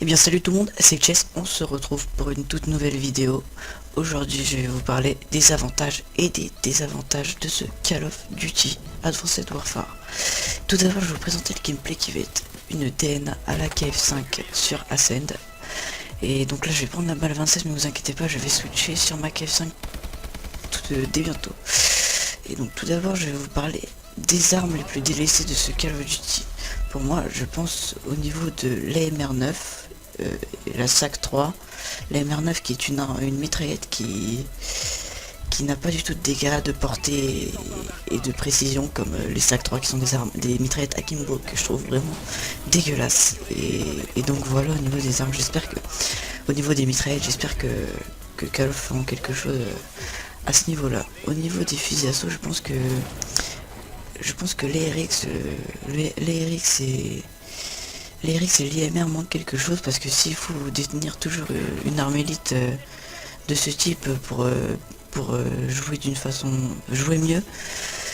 Eh bien salut tout le monde, c'est Chess, on se retrouve pour une toute nouvelle vidéo. Aujourd'hui je vais vous parler des avantages et des désavantages de ce Call of Duty Advanced Warfare. Tout d'abord je vais vous présenter le gameplay qui va être une DNA à la KF5 sur Ascend. Et donc là je vais prendre la balle 27, mais ne vous inquiétez pas, je vais switcher sur ma KF5 dès bientôt. Et donc tout d'abord je vais vous parler des armes les plus délaissées de ce Call of Duty. Pour moi je pense au niveau de l'AMR9, la SAC-3, la MR9 qui est une mitraillette qui n'a pas du tout de dégâts, de portée et de précision comme les SAC-3 qui sont des mitraillettes Akimbo que je trouve vraiment dégueulasses. Et donc voilà, au niveau des armes, j'espère que au niveau des mitraillettes, j'espère que Call of feront quelque chose à ce niveau là. Au niveau des fusils assaut, je pense que les RX et l'IMR manquent quelque chose, parce que s'il faut détenir toujours une arme élite de ce type pour jouer mieux,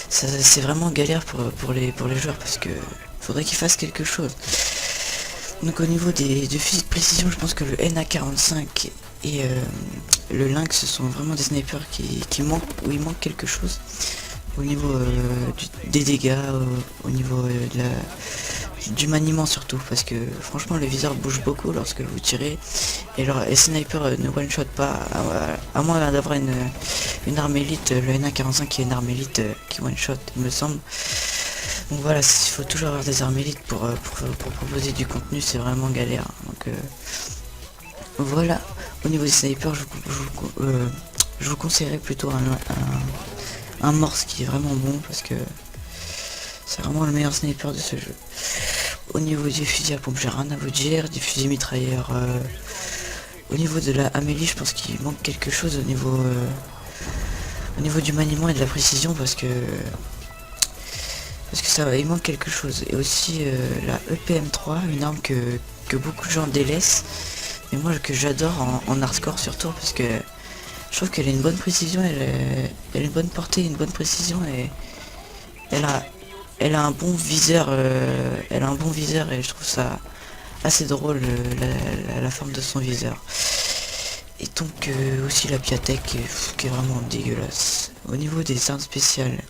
c'est vraiment galère pour les joueurs, parce que faudrait qu'ils fassent quelque chose. Donc au niveau des fusils de précision, je pense que le NA45 et le Lynx sont vraiment des snipers qui manquent, où il manque quelque chose au niveau des dégâts, au niveau du maniement surtout, parce que franchement le viseur bouge beaucoup lorsque vous tirez, et les snipers ne one shot pas, à moins d'avoir une arme élite. Le NA45 qui est une arme élite qui one shot, il me semble. Donc voilà, il faut toujours avoir des armes élites pour proposer du contenu, c'est vraiment galère. Donc voilà, au niveau des snipers, je vous conseillerais plutôt un Morse qui est vraiment bon, parce que c'est vraiment le meilleur sniper de ce jeu. Au niveau du fusil à pompe, j'ai rien à vous dire. Du fusil mitrailleur, au niveau de la Amélie, je pense qu'il manque quelque chose au niveau du maniement et de la précision, parce que il manque quelque chose. Et aussi la EPM3, une arme que beaucoup de gens délaissent, mais moi que j'adore en hardcore surtout, parce que je trouve qu'elle a une bonne précision, elle a une bonne portée, une bonne précision, et elle a un bon viseur, et je trouve ça assez drôle, la forme de son viseur. Et donc aussi la Piatek qui est vraiment dégueulasse. Au niveau des armes spéciales,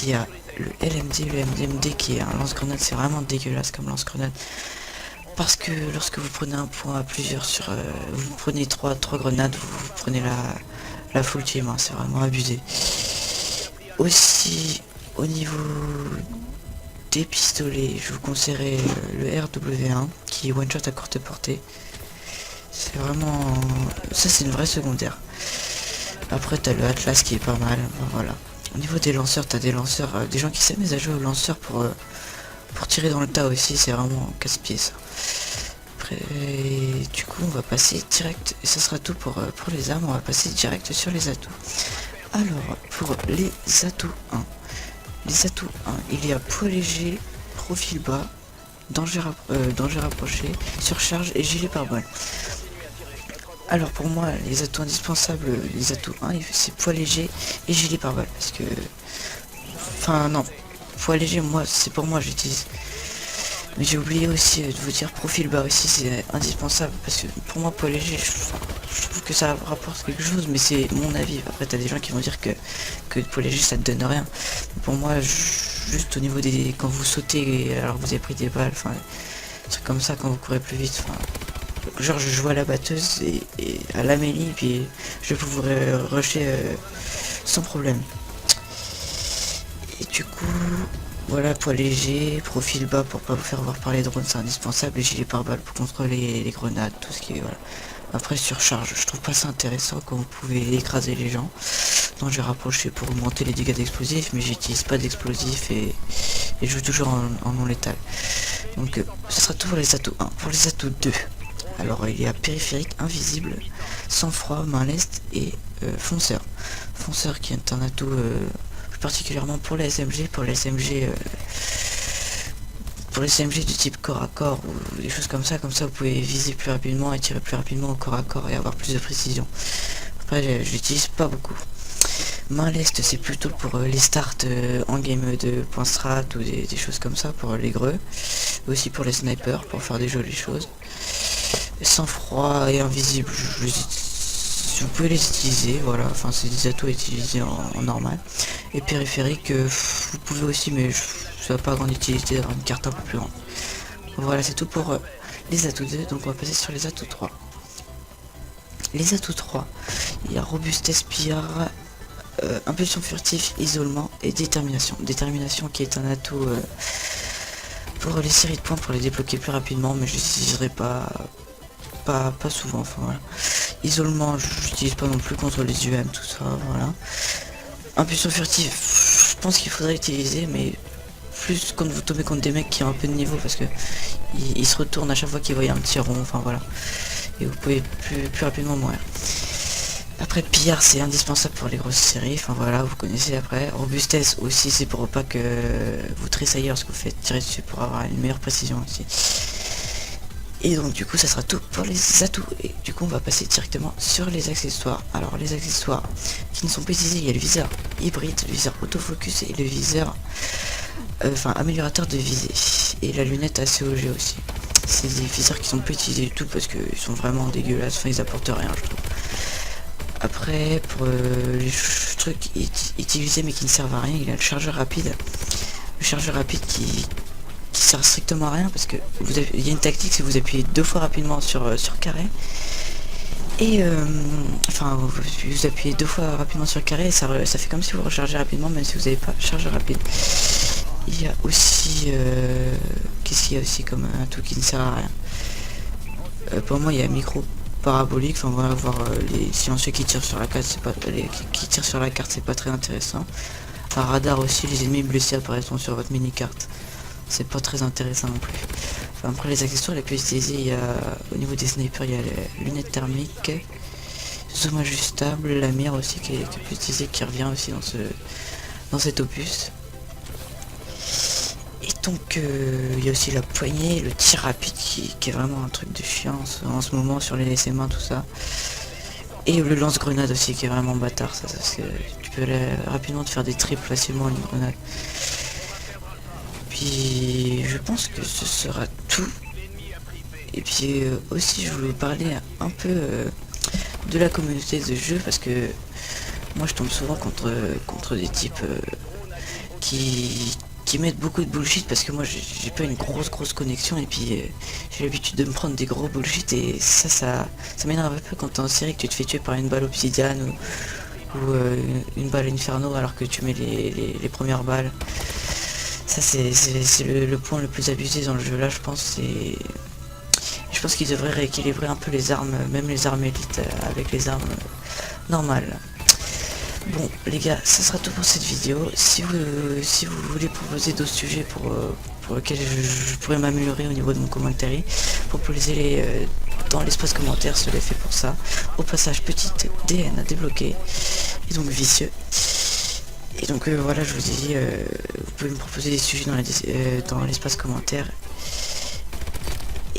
il y a le LMD, le MDMD qui est un lance-grenade. C'est vraiment dégueulasse comme lance-grenade, parce que lorsque vous prenez un point à plusieurs vous prenez trois grenades, vous prenez la full team, hein, c'est vraiment abusé. Aussi au niveau des pistolets, je vous conseillerais le RW1 qui est one shot à courte portée. C'est vraiment, ça c'est une vraie secondaire. Après t'as le Atlas qui est pas mal, voilà. Au niveau des lanceurs, t'as des lanceurs, des gens qui s'amusent à jouer aux lanceurs pour tirer dans le tas aussi, c'est vraiment casse-pied ça. Après, du coup on va passer direct, et ça sera tout pour les armes, on va passer direct sur les atouts. Alors pour les atouts 1, il y a poids léger, profil bas, danger rapproché, surcharge et gilet pare-balles. Alors pour moi les atouts indispensables, les atouts 1, c'est poids léger et gilet pare-balles, parce que, enfin non, poids léger, moi c'est pour moi j'utilise. Mais j'ai oublié aussi de vous dire, profil bas aussi c'est indispensable, parce que pour moi poids léger, je trouve que ça rapporte quelque chose, mais c'est mon avis. Après t'as des gens qui vont dire que poids léger ça te donne rien. Mais pour moi, juste au niveau des, quand vous sautez alors que vous avez pris des balles, enfin des trucs comme ça, quand vous courez plus vite, enfin genre je joue à la batteuse et à l'amélie, puis je peux vous rusher sans problème. Et du coup voilà, poids léger, profil bas pour pas vous faire voir par les drones, c'est indispensable, et gilet pare-balles pour contrôler les grenades, tout ce qui est, voilà. Après surcharge, je trouve pas ça intéressant quand vous pouvez écraser les gens. Donc j'ai rapproché pour augmenter les dégâts d'explosifs, mais j'utilise pas d'explosifs et je joue toujours en non létal. Donc ce sera tout pour les atouts 1. Pour les atouts 2, alors il y a périphérique, invisible, sang-froid, main leste et fonceur. Fonceur qui est un atout particulièrement pour les SMG, pour les SMG du type corps à corps ou des choses comme ça vous pouvez viser plus rapidement et tirer plus rapidement au corps à corps et avoir plus de précision. Après je l'utilise pas beaucoup. Main leste c'est plutôt pour les starts en game de point strat ou des choses comme ça, pour les greux, aussi pour les snipers pour faire des jolies choses. Sang-froid et invisible, vous pouvez les utiliser, voilà, enfin c'est des atouts à utiliser en normal. Et périphérique, vous pouvez aussi, mais ça n'a pas grande utilité d'avoir une carte un peu plus grande. Voilà, c'est tout pour les atouts 2, donc on va passer sur les atouts 3. Les atouts 3, il y a robustesse, pillard, impulsion furtif, isolement et détermination. Détermination qui est un atout pour les séries de points pour les débloquer plus rapidement, mais je n'utiliserai pas souvent, enfin voilà. Isolement, je n'utilise pas non plus contre les UM, tout ça, voilà. Impulsion furtive, je pense qu'il faudrait utiliser, mais plus quand vous tombez contre des mecs qui ont un peu de niveau, parce que ils se retournent à chaque fois qu'ils voient un petit rond, enfin voilà. Et vous pouvez plus rapidement mourir. Après pillard, c'est indispensable pour les grosses séries, enfin voilà, vous connaissez. Après robustesse aussi, c'est pour pas que vous tressaillez lorsque vous faites tirer dessus, pour avoir une meilleure précision aussi. Et donc du coup ça sera tout pour les atouts, et du coup on va passer directement sur les accessoires. Alors les accessoires qui ne sont pas utilisés, il y a le viseur hybride, le viseur autofocus et le viseur améliorateur de visée, et la lunette ACOG aussi. C'est des viseurs qui sont pas utilisés du tout parce qu'ils sont vraiment dégueulasses, enfin ils apportent rien je trouve. Après pour les trucs utilisés mais qui ne servent à rien, il y a le chargeur rapide. Le chargeur rapide qui sert strictement à rien, parce que il y a une tactique, c'est vous appuyez 2 fois rapidement sur carré, et vous appuyez 2 fois rapidement sur carré, et ça fait comme si vous rechargez rapidement même si vous n'avez pas chargeur rapide. Il y a aussi qu'est-ce qu'il y a aussi comme un truc qui ne sert à rien. Pour moi il y a micro parabolique, enfin on va voir les silencieux qui tirent sur la carte, c'est pas qui tirent sur la carte, c'est pas très intéressant. Un radar aussi, les ennemis blessés apparaîtront sur votre mini carte, c'est pas très intéressant non plus. Enfin, après les accessoires les plus utilisés, il y a au niveau des snipers, il y a les lunettes thermiques, zoom ajustable, la mire aussi qui est plus utilisée, qui revient aussi dans cet opus. Et donc il y a aussi la poignée, le tir rapide qui est vraiment un truc de chiant en ce moment sur les laissés mains, tout ça. Et le lance-grenade aussi qui est vraiment bâtard, ça, parce que tu peux aller rapidement te faire des triples facilement une grenade. Puis je pense que ce sera tout. Et puis aussi je voulais parler un peu de la communauté de jeu, parce que moi je tombe souvent contre des types qui mettent beaucoup de bullshit, parce que moi j'ai pas une grosse connexion, et puis j'ai l'habitude de me prendre des gros bullshit, et ça m'énerve un peu quand t'es en série, que tu te fais tuer par une balle obsidiane ou une balle inferno alors que tu mets les premières balles. Ça c'est le point le plus abusé dans le jeu là, je pense. Je pense qu'ils devraient rééquilibrer un peu les armes, même les armes élites avec les armes normales. Bon les gars, ça sera tout pour cette vidéo. Si vous voulez proposer d'autres sujets pour lesquels je pourrais m'améliorer au niveau de mon commentaire, proposez-les dans l'espace commentaire, cela est fait pour ça. Au passage, petite DN à débloquer, et donc vicieux. Et donc voilà, je vous dis, vous pouvez me proposer des sujets dans l'espace commentaire.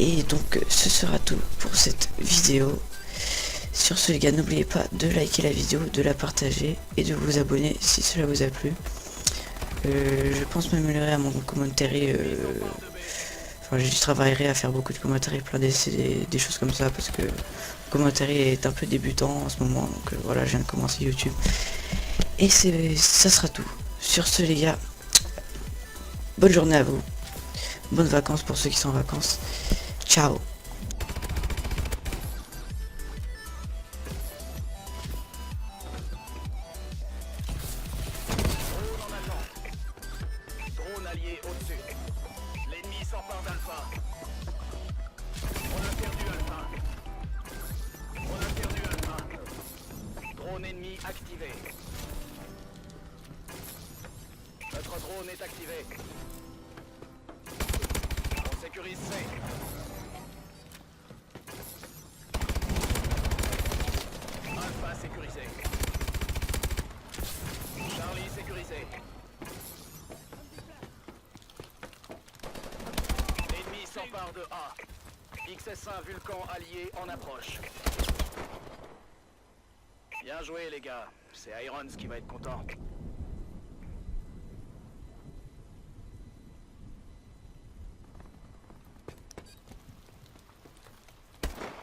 Et donc ce sera tout pour cette vidéo. Sur ce les gars, n'oubliez pas de liker la vidéo, de la partager et de vous abonner si cela vous a plu. Je pense m'améliorer à mon commentaire. Je travaillerai à faire beaucoup de commentaires, plein d'essais, des choses comme ça, parce que le commentaire est un peu débutant en ce moment, donc voilà, je viens de commencer YouTube. Et ça sera tout. Sur ce les gars, bonne journée à vous, bonnes vacances pour ceux qui sont en vacances, ciao. Drone allié au-dessus. L'ennemi s'empare d'Alpha. On a perdu Alpha. On a perdu Alpha. Drone ennemi activé. Notre drone est activé. On sécurise C. Alpha sécurisé. Charlie sécurisé. L'ennemi s'empare de A. XS1 Vulcan allié en approche. Bien joué les gars, c'est Irons qui va être content.